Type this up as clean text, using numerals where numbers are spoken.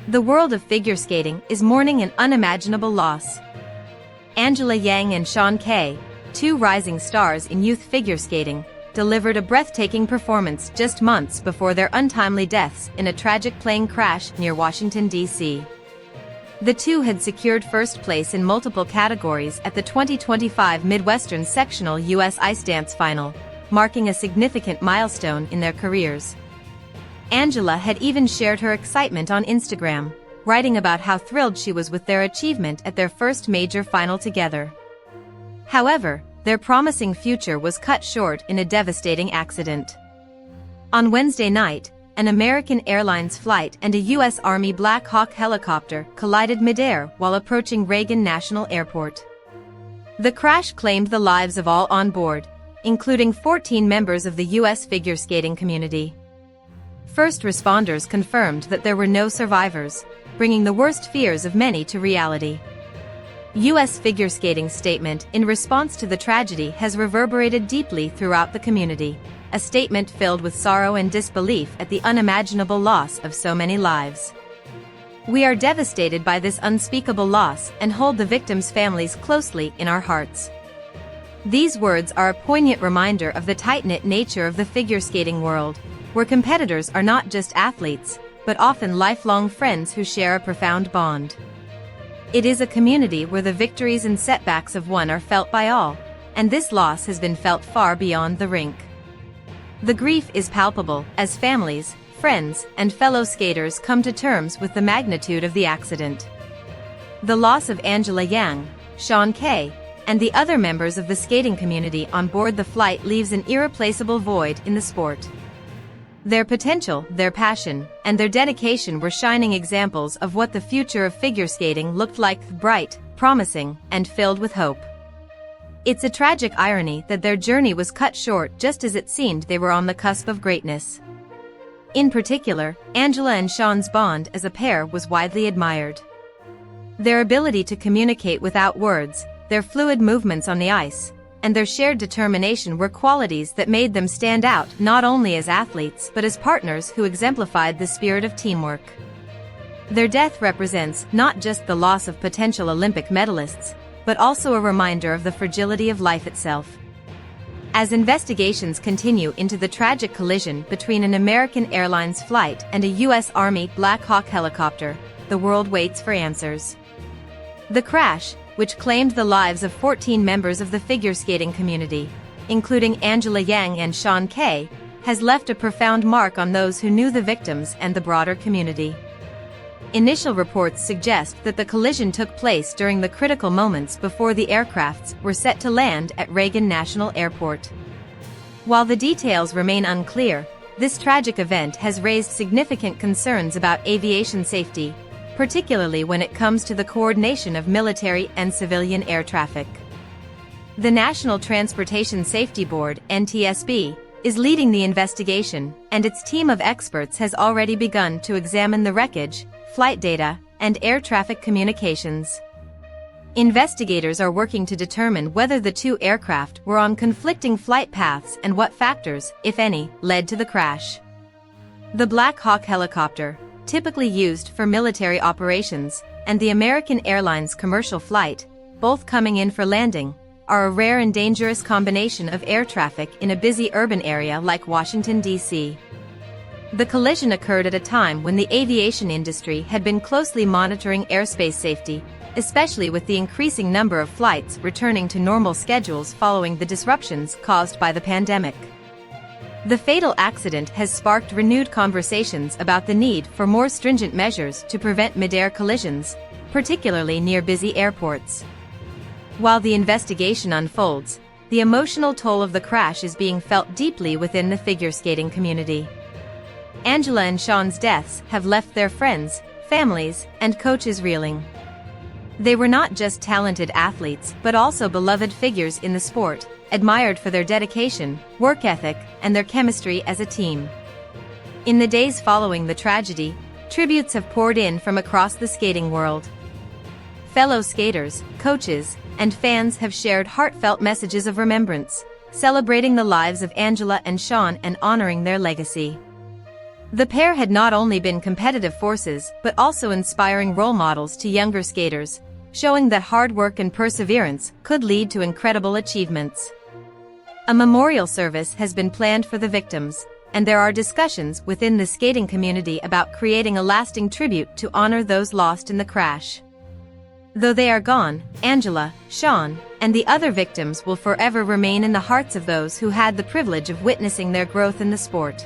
The world of figure skating is mourning an unimaginable loss. Angela Yang and Sean Kay, two rising stars in youth figure skating, delivered a breathtaking performance just months before their untimely deaths in a tragic plane crash near Washington, D.C. The two had secured first place in multiple categories at the 2025 Midwestern Sectional U.S. Ice Dance Final, marking a significant milestone in their careers. Angela had even shared her excitement on Instagram, writing about how thrilled she was with their achievement at their first major final together. However, their promising future was cut short in a devastating accident. On Wednesday night, an American Airlines flight and a U.S. Army Black Hawk helicopter collided midair while approaching Reagan National Airport. The crash claimed the lives of all on board, including 14 members of the U.S. figure skating community. First responders confirmed that there were no survivors, bringing the worst fears of many to reality. U.S. figure skating's statement in response to the tragedy has reverberated deeply throughout the community, a statement filled with sorrow and disbelief at the unimaginable loss of so many lives. "We are devastated by this unspeakable loss and hold the victims' families closely in our hearts." These words are a poignant reminder of the tight-knit nature of the figure skating world, where competitors are not just athletes, but often lifelong friends who share a profound bond. It is a community where the victories and setbacks of one are felt by all, and this loss has been felt far beyond the rink. The grief is palpable as families, friends, and fellow skaters come to terms with the magnitude of the accident. The loss of Angela Yang, Sean Kay, and the other members of the skating community on board the flight leaves an irreplaceable void in the sport. Their potential, their passion, and their dedication were shining examples of what the future of figure skating looked like: bright, promising, and filled with hope. It's a tragic irony that their journey was cut short just as it seemed they were on the cusp of greatness. In particular, Angela and Sean's bond as a pair was widely admired. Their ability to communicate without words, their fluid movements on the ice, and their shared determination were qualities that made them stand out not only as athletes but as partners who exemplified the spirit of teamwork. Their death represents not just the loss of potential Olympic medalists, but also a reminder of the fragility of life itself. As investigations continue into the tragic collision between an American Airlines flight and a U.S. Army Black Hawk helicopter, the world waits for answers. The crash, which claimed the lives of 14 members of the figure skating community, including Angela Yang and Sean Kay, has left a profound mark on those who knew the victims and the broader community. Initial reports suggest that the collision took place during the critical moments before the aircrafts were set to land at Reagan National Airport. While the details remain unclear, this tragic event has raised significant concerns about aviation safety, particularly when it comes to the coordination of military and civilian air traffic. The National Transportation Safety Board, NTSB, is leading the investigation, and its team of experts has already begun to examine the wreckage, flight data, and air traffic communications. Investigators are working to determine whether the two aircraft were on conflicting flight paths and what factors, if any, led to the crash. The Black Hawk helicopter, typically used for military operations, and the American Airlines commercial flight, both coming in for landing, are a rare and dangerous combination of air traffic in a busy urban area like Washington, D.C. The collision occurred at a time when the aviation industry had been closely monitoring airspace safety, especially with the increasing number of flights returning to normal schedules following the disruptions caused by the pandemic. The fatal accident has sparked renewed conversations about the need for more stringent measures to prevent mid-air collisions, particularly near busy airports. While the investigation unfolds, the emotional toll of the crash is being felt deeply within the figure skating community. Angela and Sean's deaths have left their friends, families, and coaches reeling. They were not just talented athletes but also beloved figures in the sport, admired for their dedication, work ethic, and their chemistry as a team. In the days following the tragedy, tributes have poured in from across the skating world. Fellow skaters, coaches, and fans have shared heartfelt messages of remembrance, celebrating the lives of Angela and Sean and honoring their legacy. The pair had not only been competitive forces but also inspiring role models to younger skaters, showing that hard work and perseverance could lead to incredible achievements. A memorial service has been planned for the victims, and there are discussions within the skating community about creating a lasting tribute to honor those lost in the crash. Though they are gone, Angela, Sean, and the other victims will forever remain in the hearts of those who had the privilege of witnessing their growth in the sport.